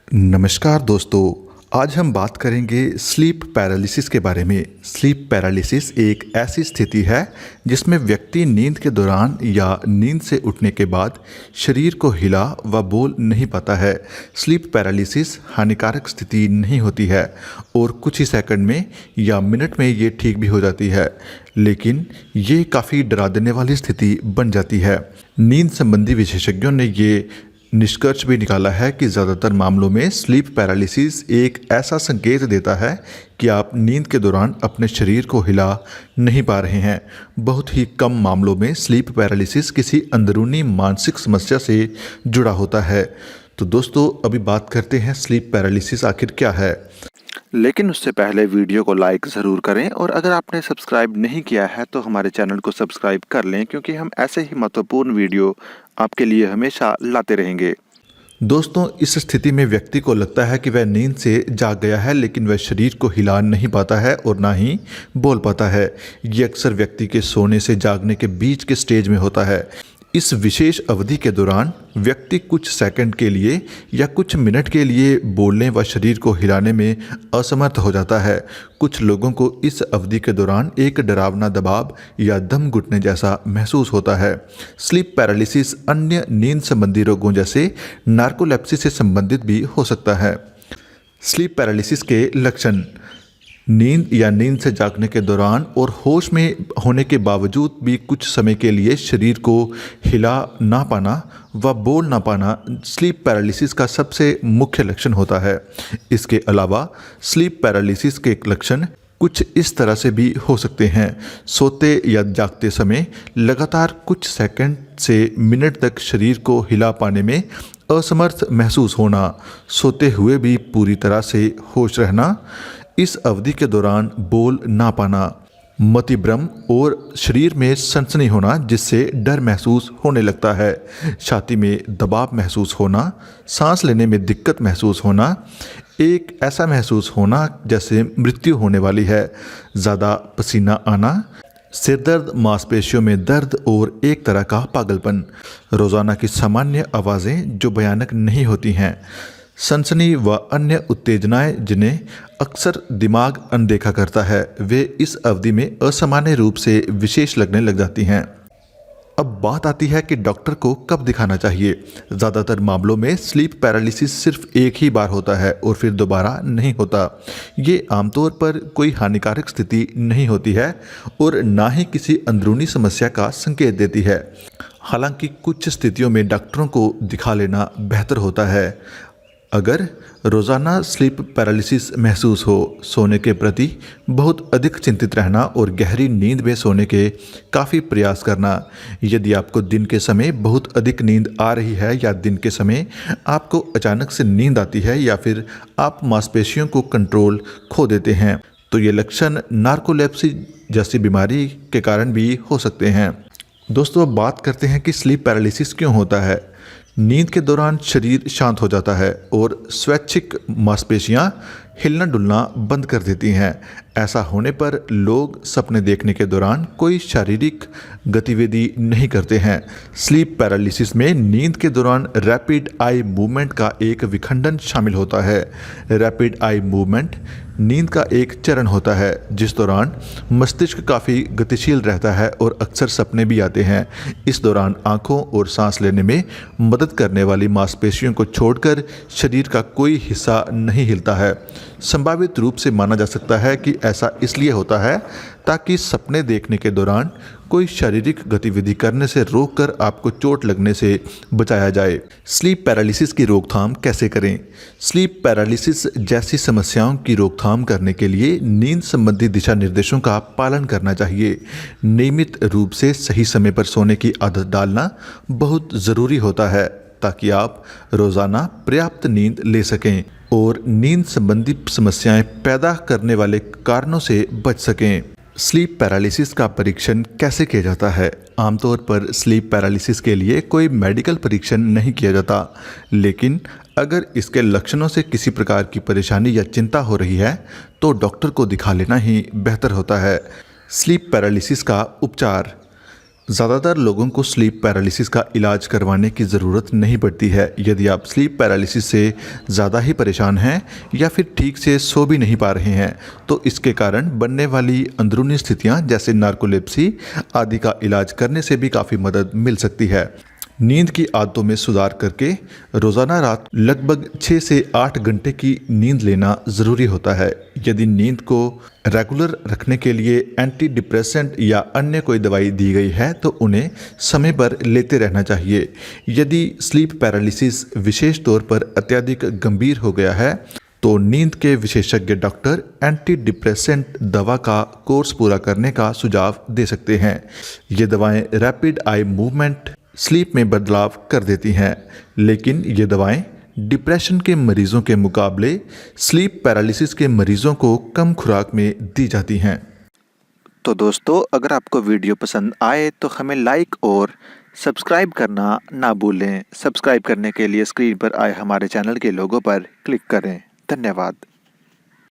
नमस्कार दोस्तों। आज हम बात करेंगे स्लीप पैरालिसिस के बारे में। स्लीप पैरालिसिस एक ऐसी स्थिति है जिसमें व्यक्ति नींद के दौरान या नींद से उठने के बाद शरीर को हिला व बोल नहीं पाता है। स्लीप पैरालिसिस हानिकारक स्थिति नहीं होती है और कुछ ही सेकंड में या मिनट में ये ठीक भी हो जाती है, लेकिन ये काफ़ी डरा देने वाली स्थिति बन जाती है। नींद संबंधी विशेषज्ञों ने ये निष्कर्ष भी निकाला है कि ज़्यादातर मामलों में स्लीप पैरालिसिस एक ऐसा संकेत देता है कि आप नींद के दौरान अपने शरीर को हिला नहीं पा रहे हैं। बहुत ही कम मामलों में स्लीप पैरालिसिस किसी अंदरूनी मानसिक समस्या से जुड़ा होता है। तो दोस्तों, अभी बात करते हैं स्लीप पैरालिसिस आखिर क्या है। लेकिन उससे पहले वीडियो को लाइक ज़रूर करें और अगर आपने सब्सक्राइब नहीं किया है तो हमारे चैनल को सब्सक्राइब कर लें, क्योंकि हम ऐसे ही महत्वपूर्ण वीडियो आपके लिए हमेशा लाते रहेंगे। दोस्तों, इस स्थिति में व्यक्ति को लगता है कि वह नींद से जाग गया है, लेकिन वह शरीर को हिला नहीं पाता है और ना ही बोल पाता है। ये अक्सर व्यक्ति के सोने से जागने के बीच के स्टेज में होता है। इस विशेष अवधि के दौरान व्यक्ति कुछ सेकंड के लिए या कुछ मिनट के लिए बोलने व शरीर को हिलाने में असमर्थ हो जाता है। कुछ लोगों को इस अवधि के दौरान एक डरावना दबाव या दम घुटने जैसा महसूस होता है। स्लीप पैरालिसिस अन्य नींद संबंधी रोगों जैसे नार्कोलेप्सी से संबंधित भी हो सकता है। स्लीप पैरालिसिस के लक्षण: नींद या नींद से जागने के दौरान और होश में होने के बावजूद भी कुछ समय के लिए शरीर को हिला ना पाना व बोल ना पाना स्लीप पैरालिसिस का सबसे मुख्य लक्षण होता है। इसके अलावा स्लीप पैरालिसिस के लक्षण कुछ इस तरह से भी हो सकते हैं: सोते या जागते समय लगातार कुछ सेकंड से मिनट तक शरीर को हिला पाने में असमर्थ महसूस होना, सोते हुए भी पूरी तरह से होश रहना, इस अवधि के दौरान बोल ना पाना, मतिभ्रम और शरीर में सनसनी होना जिससे डर महसूस होने लगता है, छाती में दबाव महसूस होना, सांस लेने में दिक्कत महसूस होना, एक ऐसा महसूस होना जैसे मृत्यु होने वाली है, ज़्यादा पसीना आना, सिर दर्द, मांसपेशियों में दर्द और एक तरह का पागलपन, रोज़ाना की सामान्य आवाज़ें जो भयानक नहीं होती हैं, सनसनी व अन्य उत्तेजनाएं जिन्हें अक्सर दिमाग अनदेखा करता है, वे इस अवधि में असामान्य रूप से विशेष लगने लग जाती हैं। अब बात आती है कि डॉक्टर को कब दिखाना चाहिए। ज़्यादातर मामलों में स्लीप पैरालिसिस सिर्फ एक ही बार होता है और फिर दोबारा नहीं होता। ये आमतौर पर कोई हानिकारक स्थिति नहीं होती है और ना ही किसी अंदरूनी समस्या का संकेत देती है। हालांकि कुछ स्थितियों में डॉक्टरों को दिखा लेना बेहतर होता है। अगर रोज़ाना स्लीप पैरालिसिस महसूस हो, सोने के प्रति बहुत अधिक चिंतित रहना और गहरी नींद में सोने के काफ़ी प्रयास करना, यदि आपको दिन के समय बहुत अधिक नींद आ रही है या दिन के समय आपको अचानक से नींद आती है या फिर आप मांसपेशियों को कंट्रोल खो देते हैं, तो ये लक्षण नार्कोलेप्सी जैसी बीमारी के कारण भी हो सकते हैं। दोस्तों, अब बात करते हैं कि स्लीप पैरालिसिस क्यों होता है। नींद के दौरान शरीर शांत हो जाता है और स्वैच्छिक मांसपेशियां हिलना डुलना बंद कर देती हैं। ऐसा होने पर लोग सपने देखने के दौरान कोई शारीरिक गतिविधि नहीं करते हैं। स्लीप पैरालिसिस में नींद के दौरान रैपिड आई मूवमेंट का एक विखंडन शामिल होता है। रैपिड आई मूवमेंट नींद का एक चरण होता है जिस दौरान मस्तिष्क काफ़ी गतिशील रहता है और अक्सर सपने भी आते हैं। इस दौरान आँखों और सांस लेने में मदद करने वाली मांसपेशियों को छोड़कर शरीर का कोई हिस्सा नहीं हिलता है। संभावित रूप से माना जा सकता है कि ऐसा इसलिए होता है ताकि सपने देखने के दौरान कोई शारीरिक गतिविधि करने से रोककर आपको चोट लगने से बचाया जाए। स्लीप पैरालिसिस की रोकथाम कैसे करें। स्लीप पैरालिसिस जैसी समस्याओं की रोकथाम करने के लिए नींद संबंधी दिशा निर्देशों का पालन करना चाहिए। नियमित रूप से सही समय पर सोने की आदत डालना बहुत ज़रूरी होता है ताकि आप रोज़ाना पर्याप्त नींद ले सकें और नींद संबंधी समस्याएं पैदा करने वाले कारणों से बच सकें। स्लीप पैरालिसिस का परीक्षण कैसे किया जाता है। आमतौर पर स्लीप पैरालिसिस के लिए कोई मेडिकल परीक्षण नहीं किया जाता, लेकिन अगर इसके लक्षणों से किसी प्रकार की परेशानी या चिंता हो रही है तो डॉक्टर को दिखा लेना ही बेहतर होता है। स्लीप पैरालिसिस का उपचार: ज़्यादातर लोगों को स्लीप पैरालिसिस का इलाज करवाने की ज़रूरत नहीं पड़ती है। यदि आप स्लीप पैरालिसिस से ज़्यादा ही परेशान हैं या फिर ठीक से सो भी नहीं पा रहे हैं, तो इसके कारण बनने वाली अंदरूनी स्थितियां जैसे नार्कोलेप्सी आदि का इलाज करने से भी काफ़ी मदद मिल सकती है। नींद की आदतों में सुधार करके रोज़ाना रात लगभग 6 से 8 घंटे की नींद लेना ज़रूरी होता है। यदि नींद को रेगुलर रखने के लिए एंटी डिप्रेसेंट या अन्य कोई दवाई दी गई है तो उन्हें समय पर लेते रहना चाहिए। यदि स्लीप पैरालिसिस विशेष तौर पर अत्यधिक गंभीर हो गया है तो नींद के विशेषज्ञ डॉक्टर एंटी डिप्रेसेंट दवा का कोर्स पूरा करने का सुझाव दे सकते हैं। ये दवाएं रैपिड आई मूवमेंट स्लीप में बदलाव कर देती हैं, लेकिन ये दवाएं डिप्रेशन के मरीजों के मुकाबले स्लीप पैरालिसिस के मरीजों को कम खुराक में दी जाती हैं। तो दोस्तों, अगर आपको वीडियो पसंद आए तो हमें लाइक और सब्सक्राइब करना ना भूलें। सब्सक्राइब करने के लिए स्क्रीन पर आए हमारे चैनल के लोगो पर क्लिक करें। धन्यवाद।